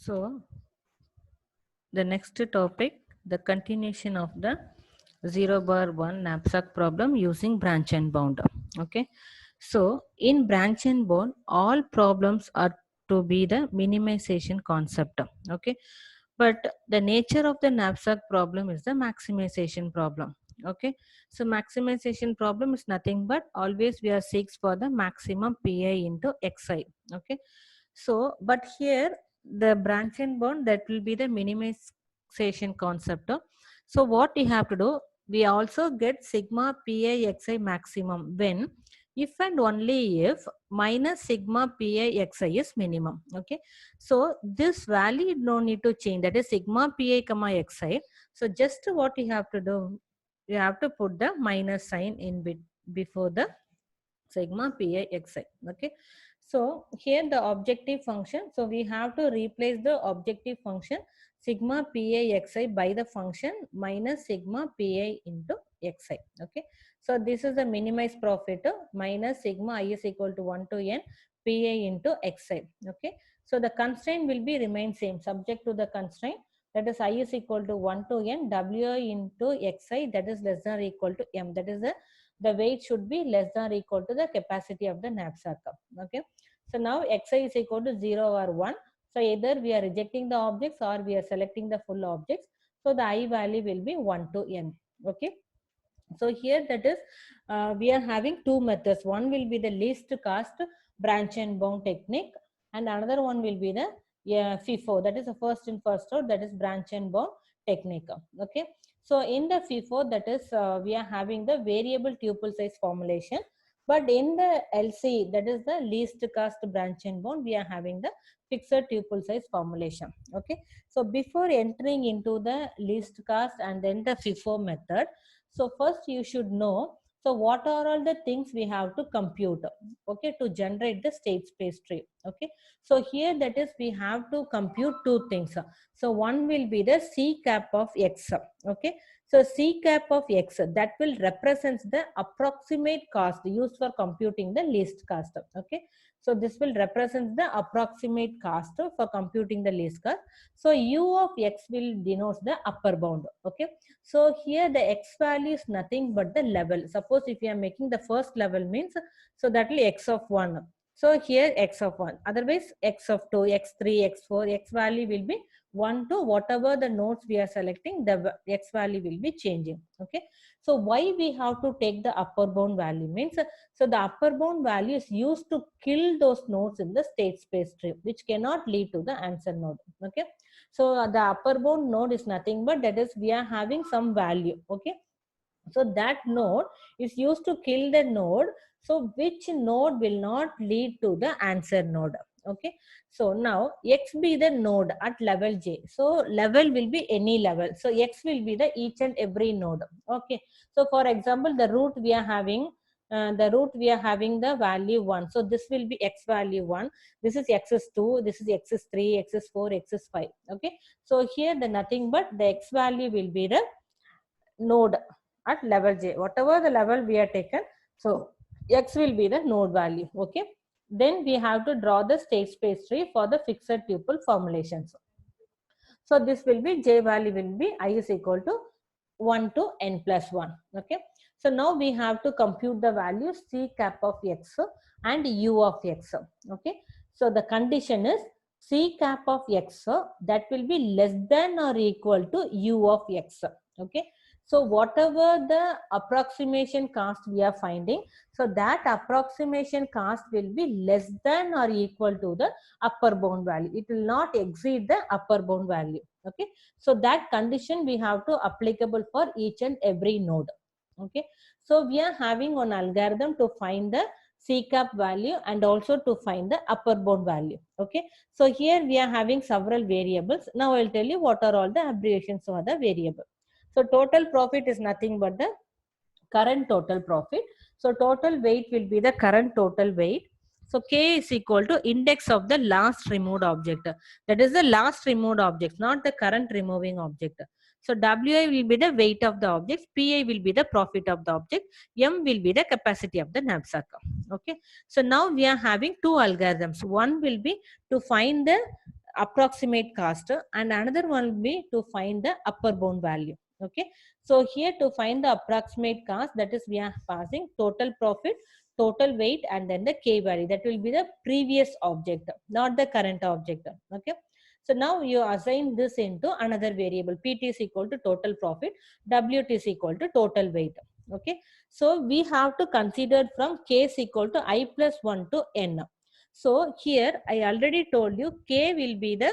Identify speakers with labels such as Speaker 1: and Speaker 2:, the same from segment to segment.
Speaker 1: So the next topic, the continuation of the 0 bar 1 knapsack problem using branch and bound. Okay. So in branch and bound, all problems are to be the minimization concept. Okay. But the nature of the knapsack problem is the maximization problem. Okay. So maximization problem is nothing but always we are seeks for the maximum pi into xi. Okay. So, but here the branch and bound, that will be the minimization concept. So what we have to do, we also get sigma pi xi maximum when if and only if minus sigma pi xi is minimum. Okay. So this value no need to change, that is sigma pi comma xi. So just what you have to do, you have to put the minus sign in before the sigma pi xi. Okay. So here the objective function, so we have to replace the objective function sigma pi xi by the function minus sigma pi into xi. Okay. So this is the minimized profit minus sigma I is equal to 1 to n pi into xi. Okay. So the constraint will be remain same, subject to the constraint, that is I is equal to 1 to n wi into xi, that is less than or equal to m, that is the weight should be less than or equal to the capacity of the knapsack. Okay. So now xi is equal to 0 or 1. So either we are rejecting the objects or we are selecting the full objects. So the I value will be 1 to n. Okay. So here that is we are having two methods. One will be the least cost branch and bound technique, and another one will be the FIFO, that is the first in first out, that is branch and bound technique. Okay. So in the FIFO, that is we are having the variable tuple size formulation, but in the LC, that is the least cost branch and bound, we are having the fixed tuple size formulation. Okay. So before entering into the least cost and then the FIFO method, so first you should know, so what are all the things we have to compute, okay, to generate the state space tree. Okay. So here that is we have to compute two things. So one will be the C cap of X. Okay. So C cap of X, that will represent the approximate cost used for computing the least cost. Okay. So this will represent the approximate cost for computing the least cost. So U of X will denote the upper bound. Okay. So here the X value is nothing but the level. Suppose if you are making the first level means, so that will X of 1. So here X of 1. Otherwise X of 2, X3, X4, X value will be 1 to whatever the nodes we are selecting, the X value will be changing. Okay. So why we have to take the upper bound value means, so the upper bound value is used to kill those nodes in the state space tree, which cannot lead to the answer node. Okay. So the upper bound node is nothing but that is we are having some value. Okay. So that node is used to kill the node, so which node will not lead to the answer node. Okay. So now X be the node at level J. So level will be any level. So X will be the each and every node. Okay. So for example, the root we are having, the value 1. So this will be X value 1. This is X is 2. This is X is 3, X is 4, X is 5. Okay. So here the nothing but the X value will be the node at level J, whatever the level we are taken. So X will be the node value. Okay. Then we have to draw the state space tree for the fixed tuple formulations. So this will be J value will be I is equal to 1 to n plus 1. Okay. So now we have to compute the value C cap of X and U of X. Okay. So the condition is C cap of X that will be less than or equal to U of X. Okay. So whatever the approximation cost we are finding, so that approximation cost will be less than or equal to the upper bound value. It will not exceed the upper bound value. Okay. So that condition we have to applicable for each and every node. Okay. So we are having one algorithm to find the C cap value and also to find the upper bound value. Okay. So here we are having several variables. Now I will tell you what are all the abbreviations for the variable. So total profit is nothing but the current total profit. So total weight will be the current total weight. So K is equal to index of the last removed object. That is the last removed object, not the current removing object. So Wi will be the weight of the object, Pi will be the profit of the object, M will be the capacity of the knapsack. Okay. So now we are having two algorithms. One will be to find the approximate cost, and another one will be to find the upper bound value. Okay, so here to find the approximate cost, that is we are passing total profit, total weight, and then the k value, that will be the previous object, not the current object. Okay, so now you assign this into another variable. Pt is equal to total profit, Wt is equal to total weight. Okay, so we have to consider from k is equal to I plus 1 to n. So here I already told you k will be the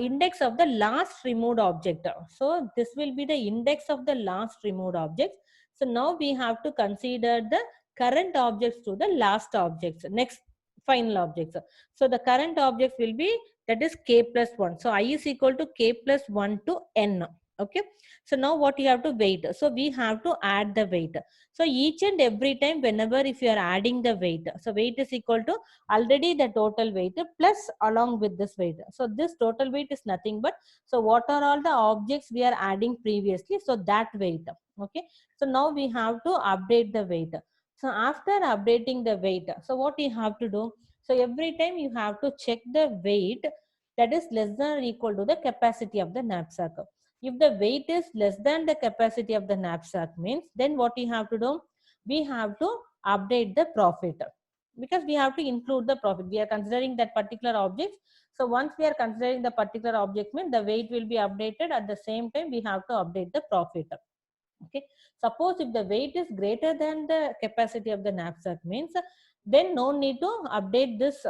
Speaker 1: index of the last removed object. So this will be the index of the last removed object. So now we have to consider the current objects to the last objects, next final objects. So the current objects will be, that is k plus 1. So I is equal to k plus 1 to n. Okay, so now what you have to weight, so we have to add the weight. So each and every time whenever if you are adding the weight, so weight is equal to already the total weight plus along with this weight. So this total weight is nothing but, so what are all the objects we are adding previously, so that weight. Okay, so now we have to update the weight. So after updating the weight, so what you have to do, so every time you have to check the weight that is less than or equal to the capacity of the knapsack. If the weight is less than the capacity of the knapsack means, then what you have to do, we have to update the profit, because we have to include the profit. We are considering that particular object. So once we are considering the particular object means the weight will be updated. At the same time we have to update the profit. Okay, suppose if the weight is greater than the capacity of the knapsack means, then no need to update this,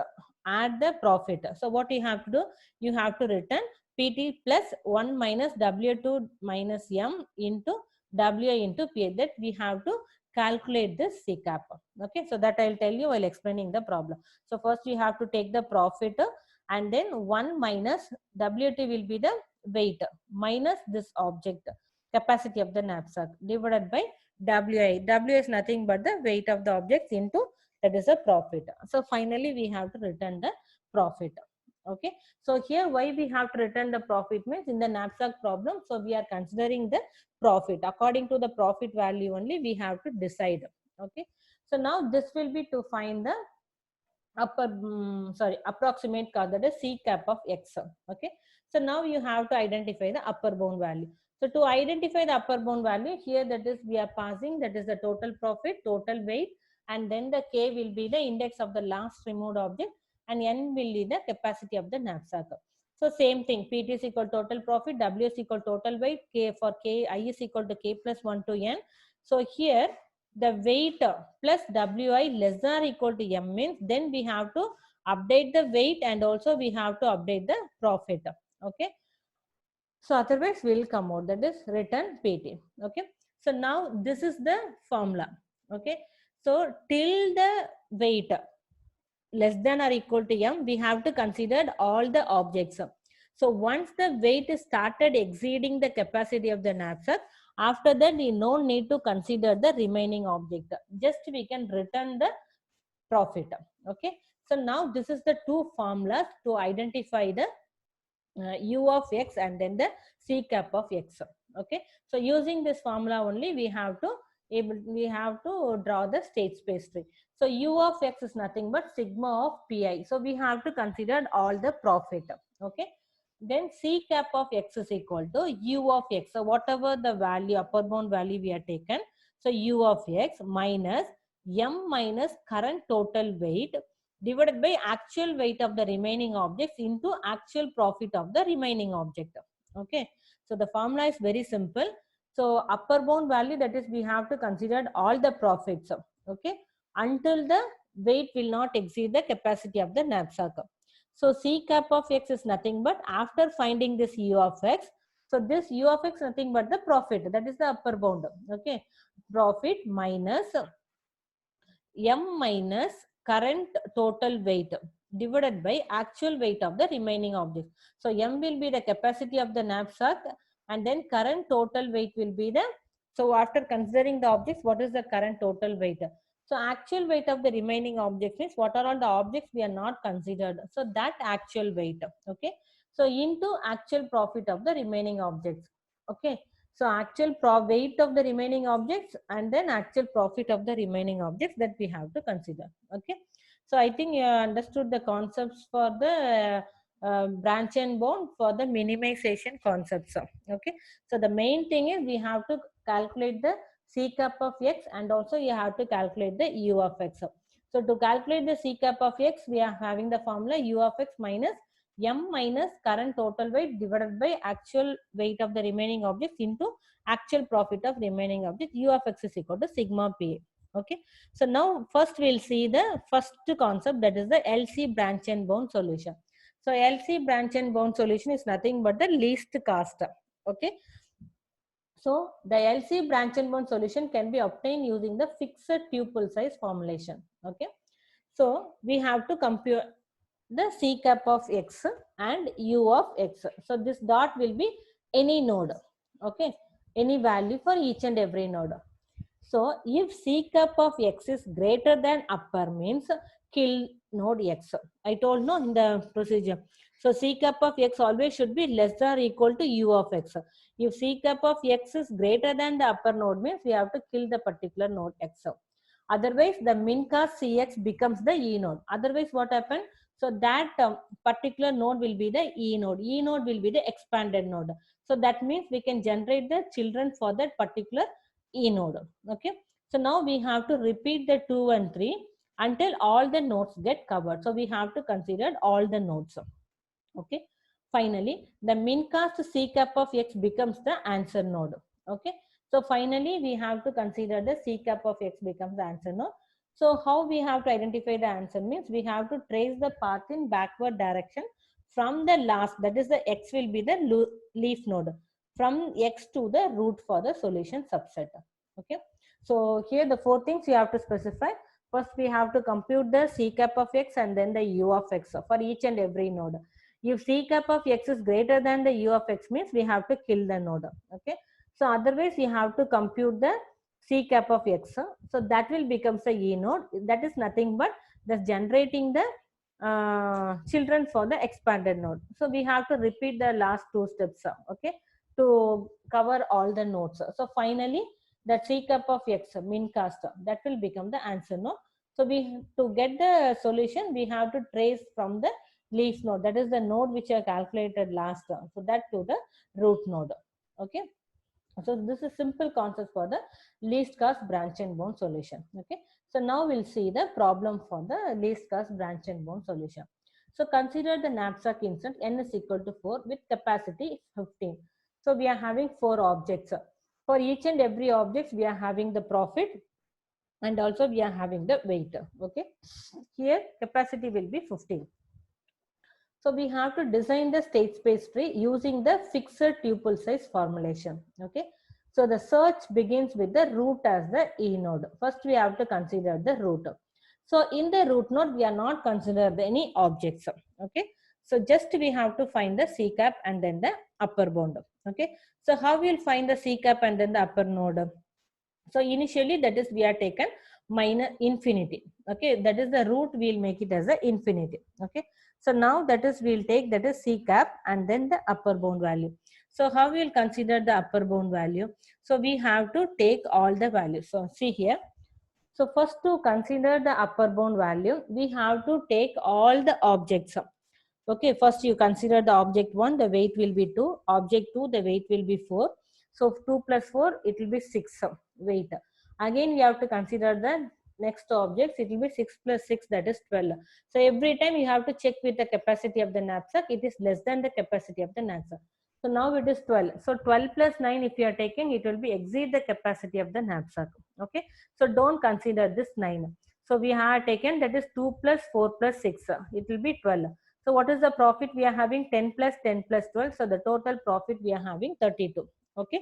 Speaker 1: add the profit. So what you have to do, you have to return pt plus 1 minus w2 minus m into wi into p, that we have to calculate this C cap. Okay, so that I'll tell you while explaining the problem. So first you have to take the profit, and then 1 minus WT will be the weight minus this object, capacity of the knapsack, divided by WI. W is nothing but the weight of the objects into, that is a profit. So finally we have to return the profit. Okay, so here why we have to return the profit means, in the knapsack problem, so we are considering the profit. According to the profit value only we have to decide. Okay, so now this will be to find the approximate cost, that is C cap of x. Okay, so now you have to identify the upper bound value. So to identify the upper bound value here, that is we are passing, that is the total profit, total weight, and then the k will be the index of the last removed object, and n will be the capacity of the knapsack. So same thing, pt is equal to total profit, w is equal to total weight, k for k, I is equal to k plus 1 to n. So here the weight plus wi less than or equal to m means, then we have to update the weight and also we have to update the profit. Okay, so otherwise will come out, that is return pt. Okay, so now this is the formula. Okay, so till the weight less than or equal to m, we have to consider all the objects. So once the weight is started exceeding the capacity of the knapsack, after that we no need to consider the remaining object, just we can return the profit. Okay, so now this is the two formulas to identify the u of x and then the C cap of x. Okay, so using this formula only we have to draw the state space tree. So u of x is nothing but sigma of pi. So we have to consider all the profit. Okay, then C cap of x is equal to u of x. So whatever the value, upper bound value we have taken, so u of x minus m minus current total weight divided by actual weight of the remaining objects into actual profit of the remaining object. Okay, so the formula is very simple. So upper bound value, that is we have to consider all the profits. Okay, until the weight will not exceed the capacity of the knapsack. So C cap of x is nothing but, after finding this u of x, so this u of x nothing but the profit, that is the upper bound. Okay, profit minus m minus current total weight divided by actual weight of the remaining object. So m will be the capacity of the knapsack, and then current total weight will be the, so after considering the objects, what is the current total weight? So actual weight of the remaining objects means what are all the objects we are not considered, so that actual weight. Okay, so into actual profit of the remaining objects. Okay, so actual weight of the remaining objects and then actual profit of the remaining objects that we have to consider. Okay, So I think you understood the concepts for the branch and bound for the minimization concepts. Okay. So the main thing is we have to calculate the C cap of x, and also you have to calculate the u of x. So to calculate the C cap of x, we are having the formula u of x minus m minus current total weight divided by actual weight of the remaining objects into actual profit of remaining objects. U of x is equal to sigma p. Okay. So now first we'll see the first concept, that is the LC branch and bound solution. So LC branch and bound solution is nothing but the least cost. Okay. So the LC branch and bound solution can be obtained using the fixed tuple size formulation. Okay. So we have to compute the C cap of x and u of x. So this dot will be any node. Okay. Any value for each and every node. So if C cap of x is greater than upper means kill node x. I told no in the procedure. So C cap of x always should be less than or equal to u of x. If C cap of x is greater than the upper node means we have to kill the particular node x. Otherwise the min cost Cx becomes the E node. Otherwise what happened? So that particular node will be the E node. E node will be the expanded node. So that means we can generate the children for that particular E node. Okay. So now we have to repeat the 2 and 3 until all the nodes get covered. So we have to consider all the nodes. Okay. Finally, the min cost C cap of x becomes the answer node. Okay. So finally, we have to consider the C cap of x becomes the answer node. So how we have to identify the answer means we have to trace the path in backward direction from the last, that is the x will be the leaf node, from x to the root for the solution subset. Okay. So here the 4 things you have to specify. First, we have to compute the C cap of x and then the u of x for each and every node. If C cap of x is greater than the u of x means we have to kill the node. Okay. So otherwise we have to compute the C cap of x. So that will become the E node. That is nothing but that's generating the children for the expanded node. So we have to repeat the last 2 steps. Okay, to cover all the nodes. So finally that C cap of x min cost that will become the answer node. So we to get the solution we have to trace from the leaf node, that is the node which I calculated last term. So that to the root node. Okay. So this is simple concept for the least cost branch and bound solution. Okay. So now we'll see the problem for the least cost branch and bound solution. So consider the knapsack insert n is equal to 4 with capacity 15. So we are having 4 objects. For each and every object we are having the profit and also we are having the weight. Okay. Here capacity will be 15. So we have to design the state space tree using the fixed tuple size formulation. Okay. So the search begins with the root as the E node. First we have to consider the root. So in the root node we are not considered any objects. Okay. So just we have to find the C cap and then the upper bound. Okay. So how we will find the C cap and then the upper node? So initially that is we are taken minus infinity. Okay. That is the root, we will make it as a infinity. Okay. So now that is we will take that is C cap and then the upper bound value. So how we will consider the upper bound value? So we have to take all the values. So see here. So first to consider the upper bound value, we have to take all the objects. Okay, first you consider the object 1, the weight will be 2. Object 2, the weight will be 4. So 2 plus 4, it will be 6 weight. Again, we have to consider the next objects, it will be 6 plus 6, that is 12. So every time you have to check with the capacity of the knapsack, it is less than the capacity of the knapsack. So now it is 12. So 12 plus 9, if you are taking, it will be exceed the capacity of the knapsack. Okay. So don't consider this 9. So we have taken that is 2 plus 4 plus 6. It will be 12. So what is the profit we are having? 10 plus 10 plus 12. So the total profit we are having 32. Okay.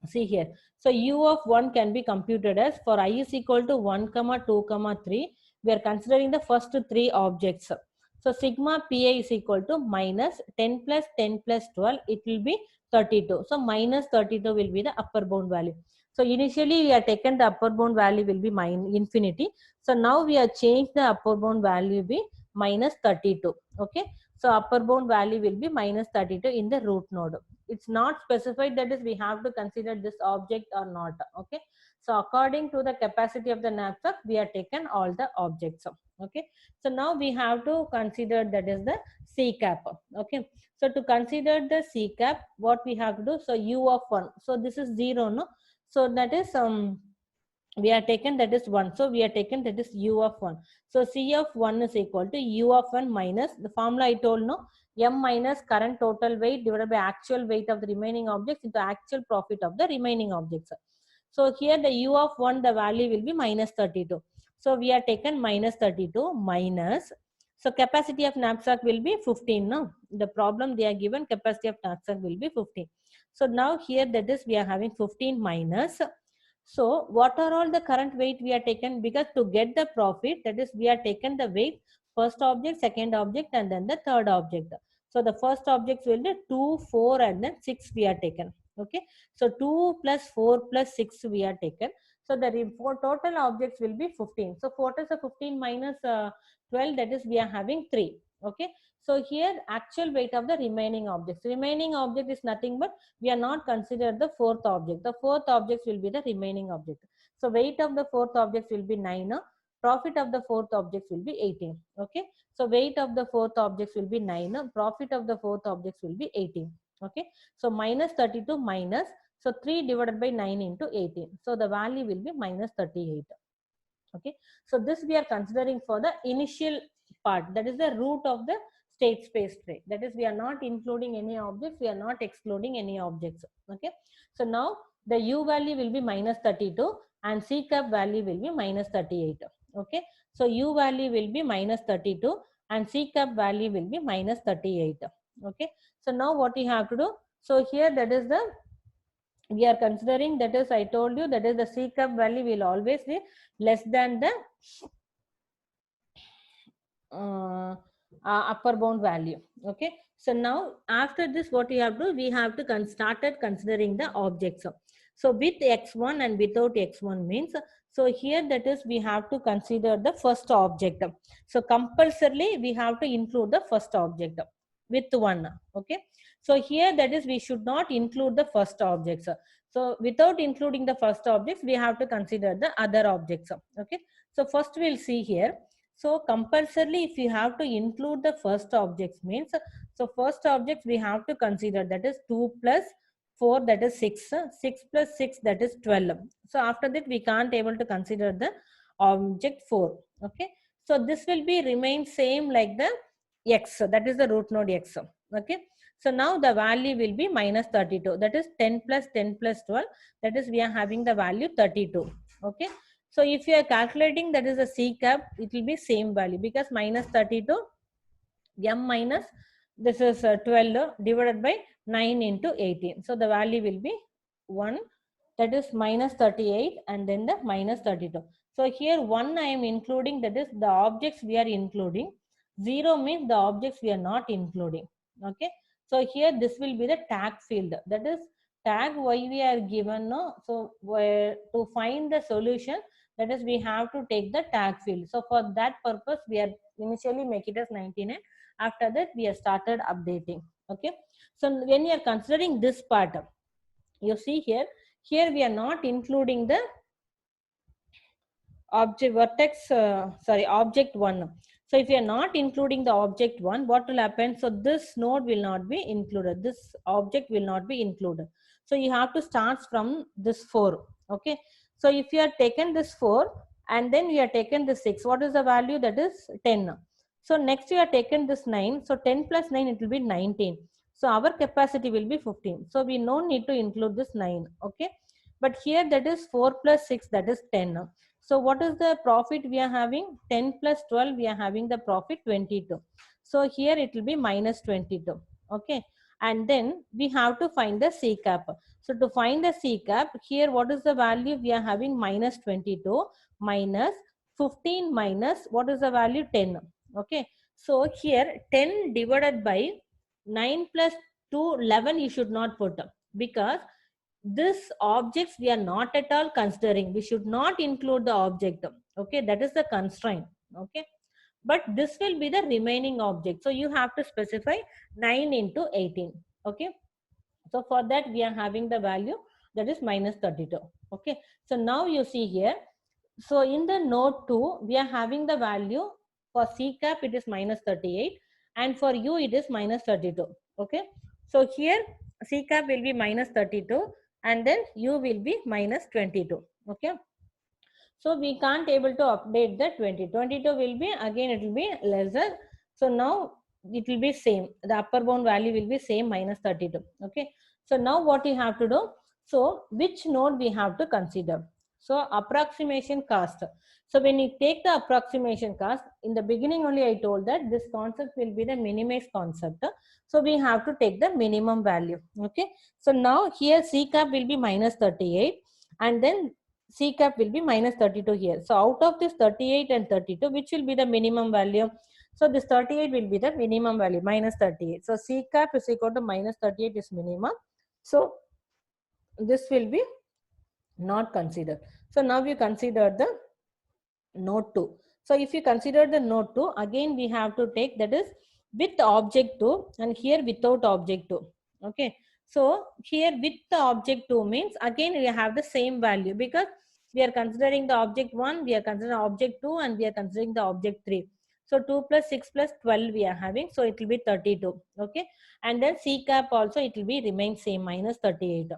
Speaker 1: See here. So u of 1 can be computed as for I is equal to 1, 2, 3. We are considering the first 3 objects. So sigma pi is equal to minus 10 plus 10 plus 12. It will be 32. So minus 32 will be the upper bound value. So initially we have taken the upper bound value will be infinity. So now we have changed the upper bound value be minus 32. Okay. So upper bound value will be minus 32 in the root node. It's not specified, that is we have to consider this object or not. Okay. So according to the capacity of the knapsack, we have taken all the objects. Okay. So now we have to consider that is the C cap. Okay. So to consider the C cap, what we have to do? So U of 1. So this is 0, no? So that is we are taken that is 1. So we are taken that is U of 1. So C of 1 is equal to U of 1 minus the formula I told, no? M minus current total weight divided by actual weight of the remaining objects into actual profit of the remaining objects. So here the U of 1, the value will be minus 32. So we are taken minus 32 minus. So capacity of knapsack will be 15. No, the problem they are given capacity of knapsack will be 15. So now here that is we are having 15 minus. So what are all the current weight we are taken? Because to get the profit, that is we are taken the weight first object, second object, and then the third object. So the first objects will be 2, 4, and then 6 we are taken. Okay. So 2 plus 4 plus 6 we are taken. So the total objects will be 15. So what is the 15 minus 12? That is we are having 3. Okay. So here actual weight of the remaining objects. Remaining object is nothing but we are not considered the fourth object. The fourth object will be the remaining object. So weight of the fourth object will be 9. Profit of the fourth object will be 18. Okay. So weight of the fourth objects will be 9. Profit of the fourth objects will be 18. Okay. So minus 32 minus. So 3 divided by 9 into 18. So the value will be minus 38. Okay. So this we are considering for the initial part. That is the root of the state space tray. That is we are not including any objects. We are not excluding any objects. Okay. So now the U value will be minus 32 and C cap value will be minus 38. Okay. So U value will be minus 32 and C cap value will be minus 38. Okay. So now what we have to do? So here that is the we are considering, that is I told you, that is the C cap value will always be less than the upper bound value. Okay. So now after this what we have to do, we have to started considering the objects. So with x1 and without x1 means, so here that is we have to consider the first object. So compulsorily we have to include the first object with 1. Okay. So here that is we should not include the first objects. So without including the first objects, we have to consider the other objects. Okay. So first we'll see here. So compulsorily if you have to include the first objects means, so first objects we have to consider, that is 2 plus 4, that is 6, 6 plus 6, that is 12. So after that we can't able to consider the object 4. Okay. So this will be remain same like the x, that is the root node x. Okay. So now the value will be minus 32, that is 10 plus 10 plus 12, that is we are having the value 32. Okay. So if you are calculating that is a C cap, it will be same value because minus 32 m minus this is 12 divided by 9 into 18. So the value will be 1, that is minus 38 and then the minus 32. So here 1 I am including, that is the objects we are including. 0 means the objects we are not including. Okay. So here this will be the tag field, that is tag why we are given. No, so to find the solution, that is we have to take the tag field. So for that purpose we are initially make it as 99. After that we have started updating. Okay. So when you are considering this part, you see here we are not including the object vertex object 1. So if you are not including the object 1, what will happen? So this node will not be included, this object will not be included. So you have to start from this 4. Okay. So if you have taken this 4 and then you have taken this 6, what is the value? That is 10. So next you have taken this 9. So 10 plus 9, it will be 19. So our capacity will be 15. So we no need to include this 9. Okay. But here that is 4 plus 6, that is 10. So what is the profit we are having? 10 plus 12, we are having the profit 22. So here it will be minus 22. Okay. And then we have to find the C cap. So to find the C cap, here what is the value? We are having minus 22 minus 15 minus what is the value? 10. Okay. So here 10 divided by 9 plus 2, 11 you should not put because this objects we are not at all considering. We should not include the object. Okay, that is the constraint. Okay, but this will be the remaining object. So you have to specify 9 into 18. Okay, so for that we are having the value that is minus 32. Okay, so now you see here, so in the node 2 we are having the value for C cap it is minus 38 and for U it is minus 32. Okay, so here C cap will be minus 32 and then U will be minus 22. Okay, so we can't able to update the 22 will be again it will be lesser. So now it will be same, the upper bound value will be same minus 32. Okay, so now what you have to do, so which node we have to consider, so approximation cost. So when you take the approximation cost, in the beginning only I told that this concept will be the minimize concept, so we have to take the minimum value. Okay, so now here C cap will be minus 38 and then C cap will be minus 32 here. So out of this 38 and 32, which will be the minimum value? So this 38 will be the minimum value, minus 38. So C cap is equal to minus 38 is minimum. So this will be not considered. So now you consider the node 2. So if you consider the node 2, again we have to take that is with object 2 and here without object 2. Okay. So here with the object 2 means again we have the same value because we are considering the object 1, we are considering object 2 and we are considering the object 3. So 2 plus 6 plus 12 we are having. So it will be 32. Okay. And then C cap also it will be remain same minus 38.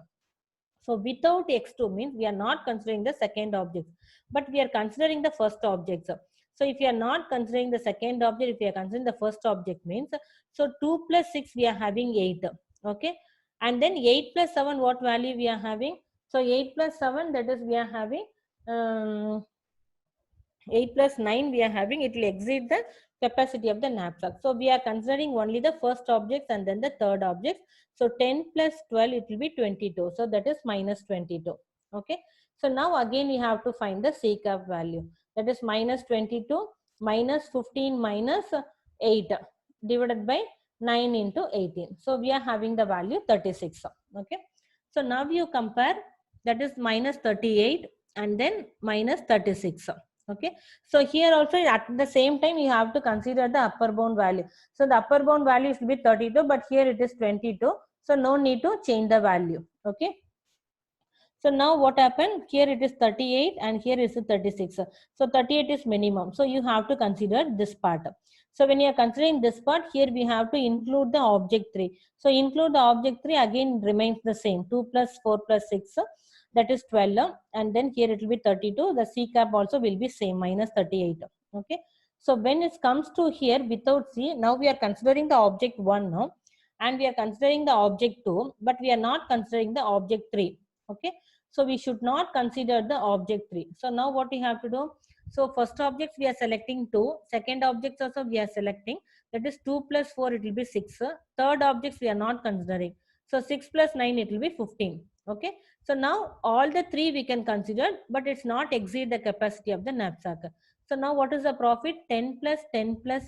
Speaker 1: So without x2 means we are not considering the second object, but we are considering the first object. So if you are not considering the second object, if you are considering the first object means, so 2 plus 6 we are having 8. Okay. And then 8 plus 7 what value we are having? So 8 plus 7 that is we are having 8 plus 9 we are having, it will exceed the capacity of the knapsack. So we are considering only the first objects and then the third object. So 10 plus 12 it will be 22. So that is minus 22. Okay. So now again we have to find the C cap value. That is minus 22 minus 15 minus 8 divided by 9 into 18. So we are having the value 36. Okay. So now you compare, that is minus 38 and then minus 36. Okay, so here also at the same time you have to consider the upper bound value. So the upper bound value will be 32, but here it is 22. So no need to change the value. Okay. So now what happened? Here it is 38 and here is 36. So 38 is minimum. So you have to consider this part. So when you are considering this part, here we have to include the object 3. So include the object 3 again remains the same. 2 plus 4 plus 6. That is 12. And then here it will be 32. The C cap also will be same minus 38. Okay. So when it comes to here without C, now we are considering the object 1 now. And we are considering the object 2. But we are not considering the object 3. Okay. So we should not consider the object 3. So now what we have to do? So first objects we are selecting 2. Second objects also we are selecting. That is 2 plus 4 it will be 6. Third objects we are not considering. So 6 plus 9 it will be 15. Okay. So now all the 3 we can consider, but it's not exceed the capacity of the knapsack. So now what is the profit? 10 plus 10 plus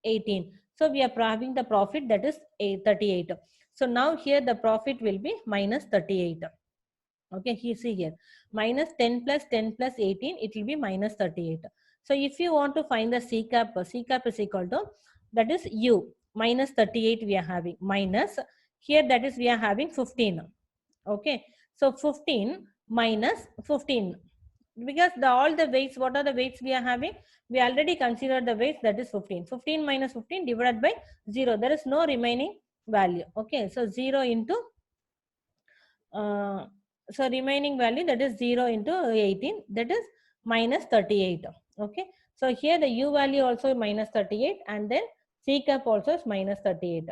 Speaker 1: 18. So we are having the profit that is 38. So now here the profit will be minus 38. Okay, you see here minus 10 plus 10 plus 18, it will be minus 38. So if you want to find the C cap is equal to, that is U minus 38 we are having, minus here that is we are having 15. Okay, so 15 minus 15, because all the weights, what are the weights we are having? We already considered the weights, that is 15. 15 minus 15 divided by 0. There is no remaining value. Okay, so 0 into so remaining value, that is 0 into 18, that is minus 38. Okay, so here the U value also minus 38 and then C cap also is minus 38.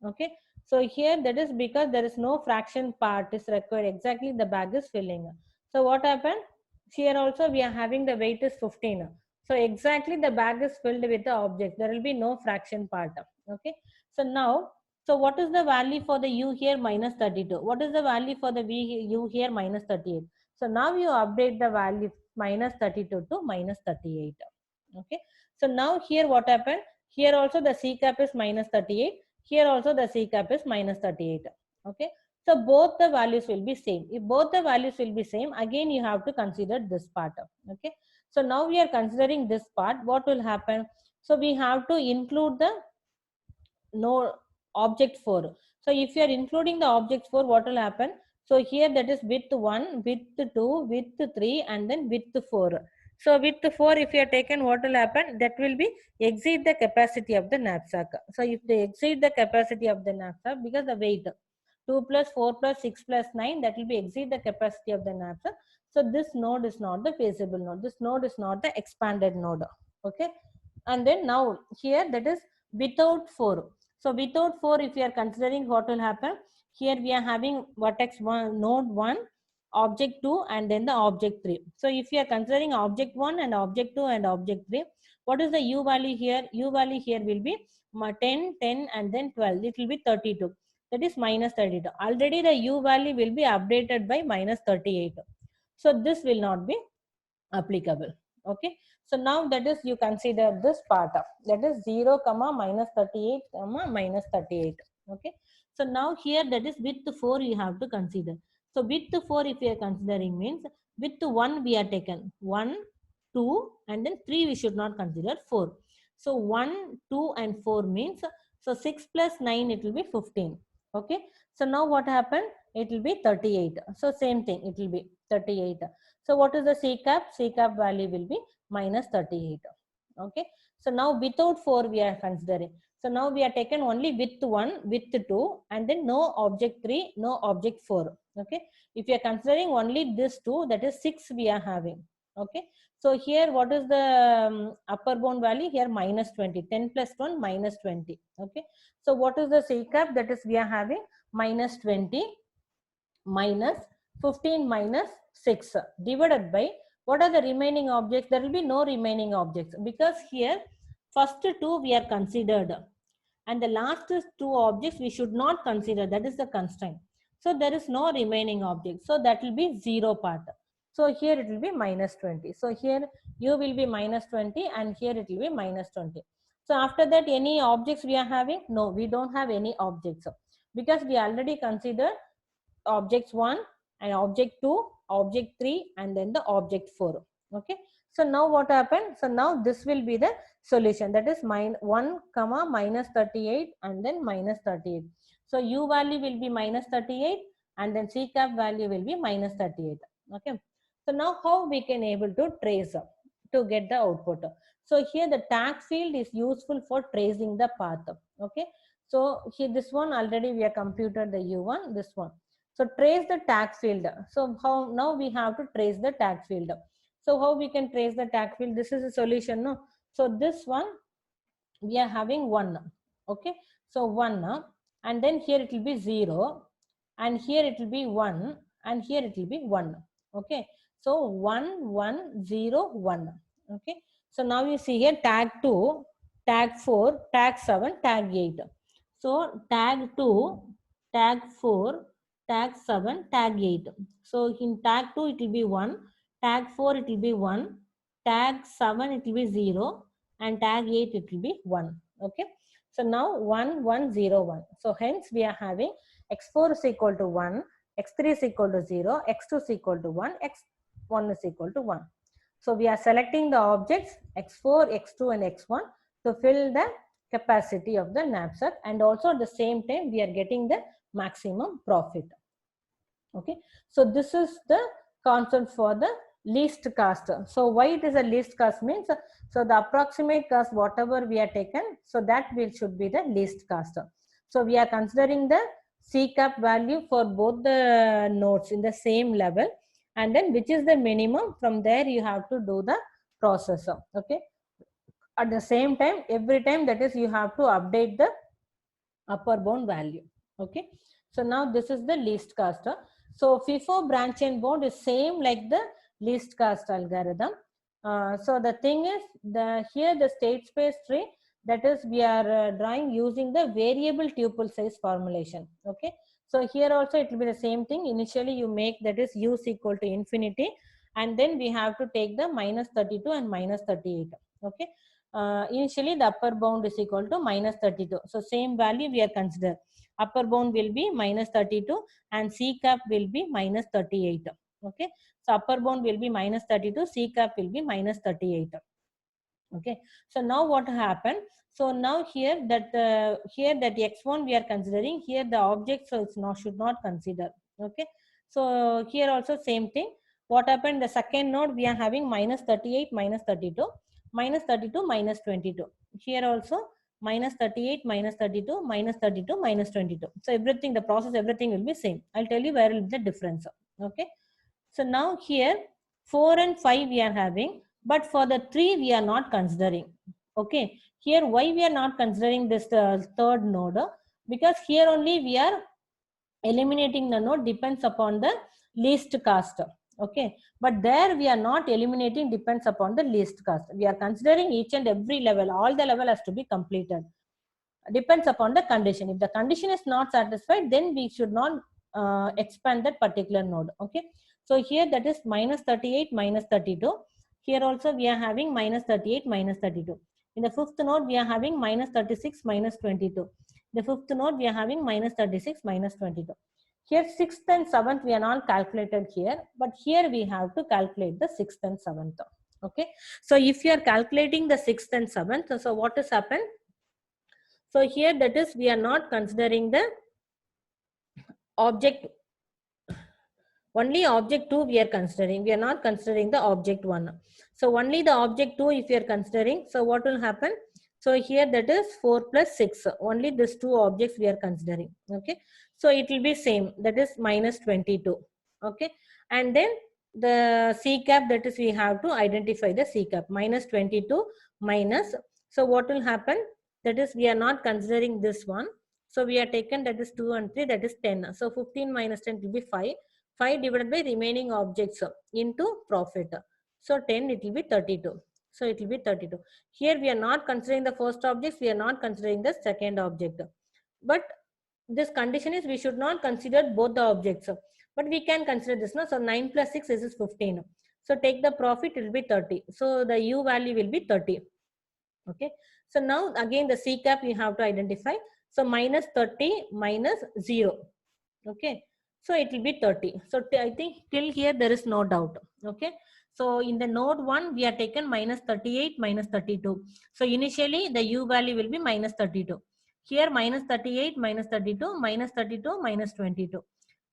Speaker 1: Okay, so here that is because there is no fraction part is required, exactly the bag is filling. So what happened? Here also we are having the weight is 15. So exactly the bag is filled with the object, there will be no fraction part. Okay, so now, so what is the value for the U here? Minus 32. What is the value for the U here? Minus 38. So now you update the value minus 32 to minus 38. Okay. So now here what happened? Here also the C cap is minus 38. Here also the C cap is minus 38. Okay. So both the values will be same. If both the values will be same, again you have to consider this part. Okay. So now we are considering this part. What will happen? So we have to include the no object 4. So if you are including the object 4, what will happen? So here that is width 1, width 2, width 3, and then width 4. So width 4, if you are taken, what will happen? That will be exceed the capacity of the knapsack. So if they exceed the capacity of the knapsack, because the weight 2 plus 4 plus 6 plus 9, that will be exceed the capacity of the knapsack. So this node is not the feasible node. This node is not the expanded node. Okay. And then now here that is without 4. So without 4, if you are considering, what will happen? Here we are having vertex 1, node 1, object 2, and then the object 3. So if you are considering object 1 and object 2 and object 3, what is the u value here? U value here will be 10, 10, and then 12. It will be 32. That is minus 32. Already the u value will be updated by minus 38. So this will not be applicable. Okay. So now that is, you consider this part of, that is 0 comma minus 38 comma minus 38. Okay. So now here that is width 4 you have to consider. So width 4 if you are considering means width 1 we are taken 1, 2, and then 3 we should not consider 4. So 1, 2, and 4 means, so 6 plus 9 it will be 15. Okay. So now what happened? It will be 38. So same thing, it will be 38. So what is the C cap? C cap value will be minus 38. Okay. So now without 4 we are considering. So now we are taken only width 1, width 2, and then no object 3, no object 4. Okay. If you are considering only this 2, that is 6 we are having. Okay. So here what is the upper bound value? Here minus 20. 10 plus 1 minus 20. Okay. So what is the C cap? That is we are having minus 20 minus 15 minus 6 divided by, what are the remaining objects? There will be no remaining objects, because here first 2 we are considered and the last 2 objects we should not consider. That is the constraint. So there is no remaining object. So that will be 0 part. So here it will be minus 20. So here u will be minus 20 and here it will be minus 20. So after that, any objects we are having? No, we don't have any objects, because we already considered objects 1 and object 2, object 3, and then the object 4. Okay. So now what happened? So now this will be the solution, that is 1 comma minus 38 and then minus 38. So u value will be minus 38 and then C cap value will be minus 38. Okay. So now how we can able to trace to get the output? So here the tag field is useful for tracing the path. Okay. So here this one already we have computed the u1, this one. So trace the tag field. So how now we have to trace the tag field. So how we can trace the tag field? This is a solution, no? So this one we are having 1. Okay. So 1 and then here it will be 0 and here it will be 1 and here it will be 1. Okay. So 1, 1, 0, 1. Okay. So now you see here tag 2, tag 4, tag 7, tag 8. So tag 2, tag 4, tag 7, tag 8. So in tag 2 it will be 1, tag 4 it will be 1, tag 7 it will be 0, and tag 8 it will be 1. Okay. So now 1, 1, 0, 1. So hence we are having x4 is equal to 1, x3 is equal to 0, x2 is equal to 1, x1 is equal to 1. So we are selecting the objects x4, x2, and x1 to fill the capacity of the knapsack, and also at the same time we are getting the maximum profit. Okay. So this is the concept for the least cost. So why it is a least cost means, so the approximate cost whatever we are taken, so that will should be the least cost. So we are considering the C cap value for both the nodes in the same level, and then which is the minimum, from there you have to do the process. Okay. At the same time, every time, that is you have to update the upper bound value. Okay. So now this is the least cost. So FIFO branch and bound is same like the least cost algorithm. So the thing is, here the state space tree, that is we are drawing using the variable tuple size formulation. Okay. So here also it will be the same thing. Initially you make, that is u is equal to infinity, and then we have to take the minus 32 and minus 38. Okay. Initially the upper bound is equal to minus 32. So same value we are consider. Upper bound will be minus 32 and C cap will be minus 38. Okay. So upper bound will be minus 32, C cap will be minus 38. Okay. So now what happened? So now here that x1 we are considering, here the object, so it's not, should not consider. Okay. So here also same thing. What happened? The second node we are having minus 38, minus 32, minus 32, minus 22. Here also minus 38, minus 32, minus 32, minus 22. So everything, the process, everything will be same. I'll tell you where will be the difference. Okay. So now here 4 and 5 we are having, but for the 3 we are not considering. Okay. Here why we are not considering this third node? Because here only we are eliminating the node depends upon the least cost. Okay, but there we are not eliminating depends upon the least cost. We are considering each and every level, all the level has to be completed, depends upon the condition. If the condition is not satisfied, then we should not expand that particular node. Okay, so here that is minus 38, minus 32. Here also we are having minus 38, minus 32. In the fifth node we are having minus 36, minus 22. The fifth node we are having minus 36, minus 22. Here sixth and seventh we are not calculated here, but here we have to calculate the sixth and seventh. Okay, so if you are calculating the sixth and seventh, so what has happened? So here that is we are not considering the object, only object 2 we are considering, we are not considering the object 1. So only the object 2 if we are considering, so what will happen? So here that is 4 plus 6, only these two objects we are considering. Okay, so it will be same, that is minus 22. Okay, and then the C cap, that is we have to identify the C cap, minus 22 minus, so what will happen? That is we are not considering this one. So we are taken that is 2 and 3, that is 10. So 15 minus 10 will be 5. 5 divided by remaining objects into profit. So 10, it will be 32. So it will be 32. Here we are not considering the first object, we are not considering the second object. But this condition is we should not consider both the objects. But we can consider this. No? So 9 plus 6 is 15. So take the profit, it will be 30. So the U value will be 30. Okay. So now again the C cap you have to identify. So minus 30 minus 0. Okay. So it will be 30. So I think till here there is no doubt. Okay. So in the node 1 we are taken minus 38 minus 32. So initially the U value will be minus 32. Here minus 38 minus 32 minus 32 minus 22.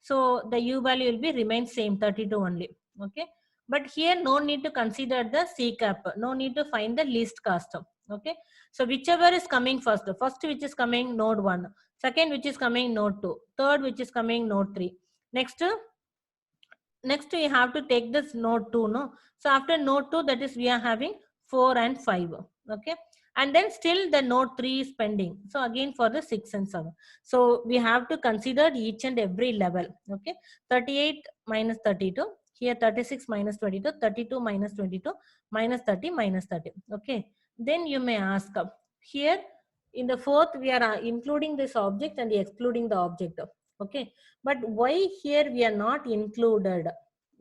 Speaker 1: So the U value will be remain same 32 only. Okay. But here no need to consider the C cap. No need to find the least cost. Okay. So whichever is coming first which is coming node 1. Second which is coming node 2. Third which is coming node 3. Next we have to take this node 2. No. So after node 2 that is we are having 4 and 5. Okay. And then still the node 3 is pending. So again for the 6 and 7. So we have to consider each and every level. Okay. 38 minus 32. Here 36 minus 22. 32 minus 22. Minus 30 minus 30. Okay. Then you may ask here in the fourth we are including this object and excluding the object. Okay. But why here we are not included?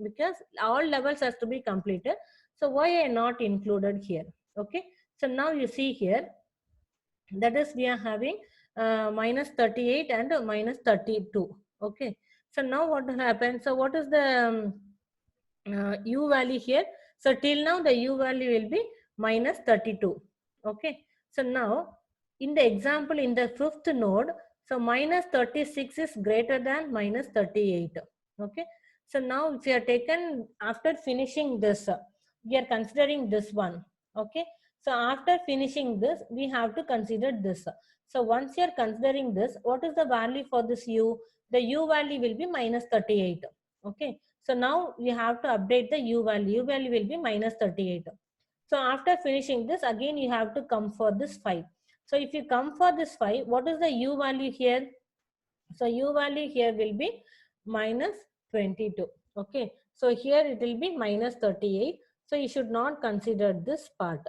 Speaker 1: Because all levels has to be completed. So why I not included here? Okay. So now you see here, that is we are having minus 38 and minus 32. Okay. So now what will happen? So what is the U value here? So till now the U value will be minus 32. Okay. So now in the example in the fifth node, so minus 36 is greater than minus 38. Okay. So now if you are taken after finishing this, we are considering this one. Okay. So after finishing this, we have to consider this. So once you are considering this, what is the value for this U? The U value will be minus 38. Okay. So now we have to update the U value. U value will be minus 38. So after finishing this, again you have to come for this 5. So if you come for this 5, what is the U value here? So U value here will be minus 22. Okay. So here it will be minus 38. So you should not consider this part.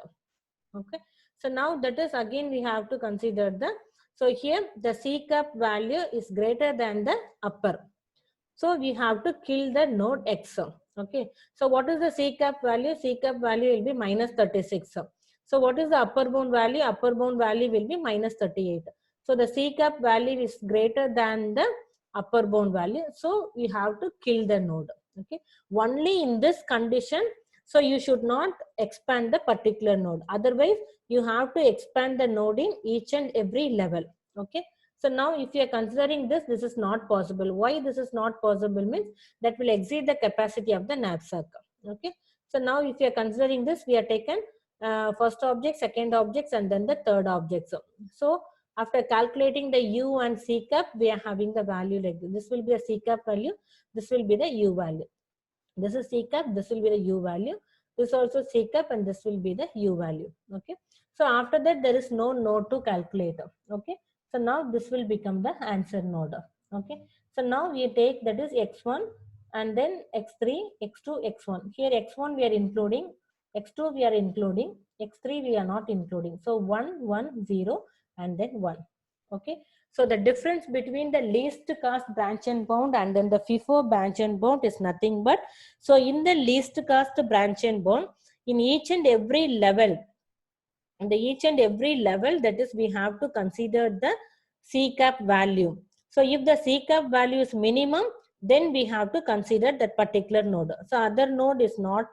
Speaker 1: Okay. So now that is again we have to consider the, so here the C cap value is greater than the upper. So we have to kill the node X. Okay. So what is the C cap value? C cap value will be minus 36. So what is the upper bound value? Upper bound value will be minus 38. So the C cap value is greater than the upper bound value. So we have to kill the node. Okay. Only in this condition, so you should not expand the particular node. Otherwise, you have to expand the node in each and every level. Okay. So now if you are considering this, this is not possible. Why this is not possible means that will exceed the capacity of the knapsack. Okay. So now if you are considering this, we are taken first object, second objects, and then the third object. So after calculating the U and C cap, we are having the value like this. This will be a C cap value. This will be the U value. This is C cap. This will be the U value. This also C cap, and this will be the U value. Okay. So after that, there is no node to calculate. Okay. So now this will become the answer node. Okay. So now we take that is x1 and then x3, x2, x1. Here x1 we are including, x2 we are including, x3 we are not including. So 1, 1, 0 and then 1. Okay. So the difference between the least cost branch and bound and then the FIFO branch and bound is nothing but, so in the least cost branch and bound, in each and every level, that is we have to consider the C cap value. So if the C cap value is minimum, then we have to consider that particular node. So other node is not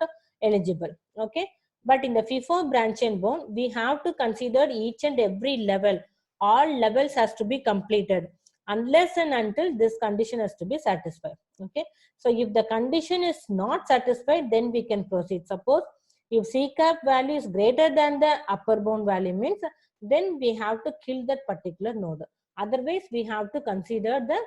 Speaker 1: eligible. Okay. But in the FIFO branch and bound, we have to consider each and every level. All levels has to be completed unless and until this condition has to be satisfied. Okay. So if the condition is not satisfied, then we can proceed. Suppose if C cap value is greater than the upper bound value means, then we have to kill that particular node. Otherwise, we have to consider the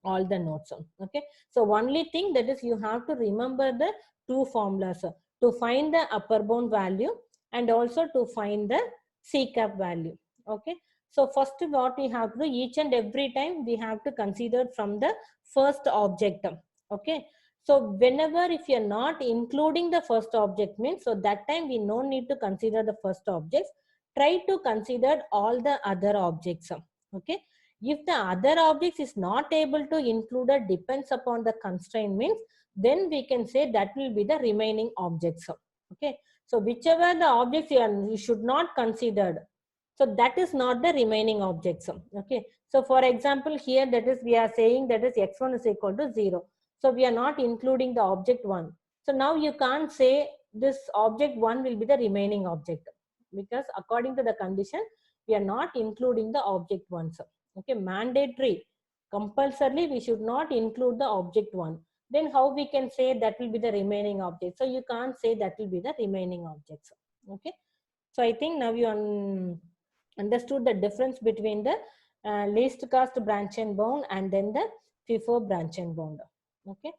Speaker 1: all the nodes. Okay. So only thing that is you have to remember the two formulas to find the upper bound value and also to find the C cap value. Okay. So first what we have to do, each and every time we have to consider from the first object. Okay. So whenever if you are not including the first object means, so that time we no need to consider the first objects. Try to consider all the other objects. Okay. If the other objects is not able to include it depends upon the constraint means, then we can say that will be the remaining objects. Okay. So whichever the objects you should not consider, so that is not the remaining objects. Okay. So for example, here that is we are saying that is x1 is equal to 0. So we are not including the object 1. So now you can't say this object 1 will be the remaining object because according to the condition, we are not including the object 1. Okay, mandatory, compulsorily we should not include the object 1. Then how we can say that will be the remaining object? So you can't say that will be the remaining objects. Okay. So I think now you understood the difference between the least cost branch and bound and then the FIFO branch and bound. Okay.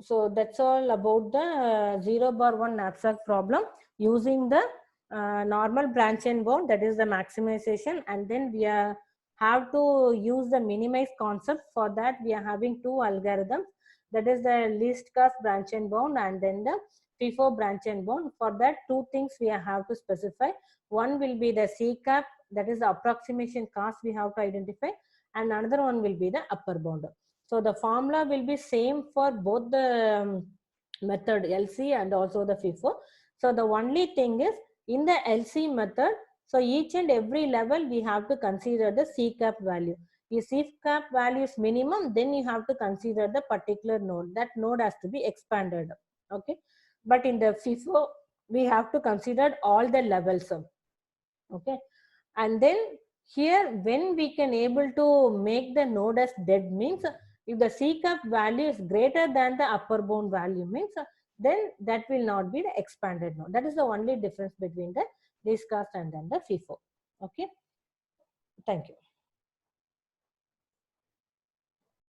Speaker 1: So that's all about the 0/1 knapsack problem using the normal branch and bound, that is the maximization, and then we have to use the minimize concept. For that we are having two algorithms, that is the least cost branch and bound and then the FIFO branch and bound. For that two things we have to specify. One will be the C cap, that is the approximation cost we have to identify, and another one will be the upper bound. So the formula will be same for both the method LC and also the FIFO. So the only thing is in the LC method, so each and every level we have to consider the C cap value. If C cap value is minimum, then you have to consider the particular node. That node has to be expanded. Okay. But in the FIFO, we have to consider all the levels. Okay. And then here when we can able to make the node as dead means, if the C cap value is greater than the upper bound value means, then that will not be the expanded node. That is the only difference between the least cost and then the FIFO. Okay. Thank you.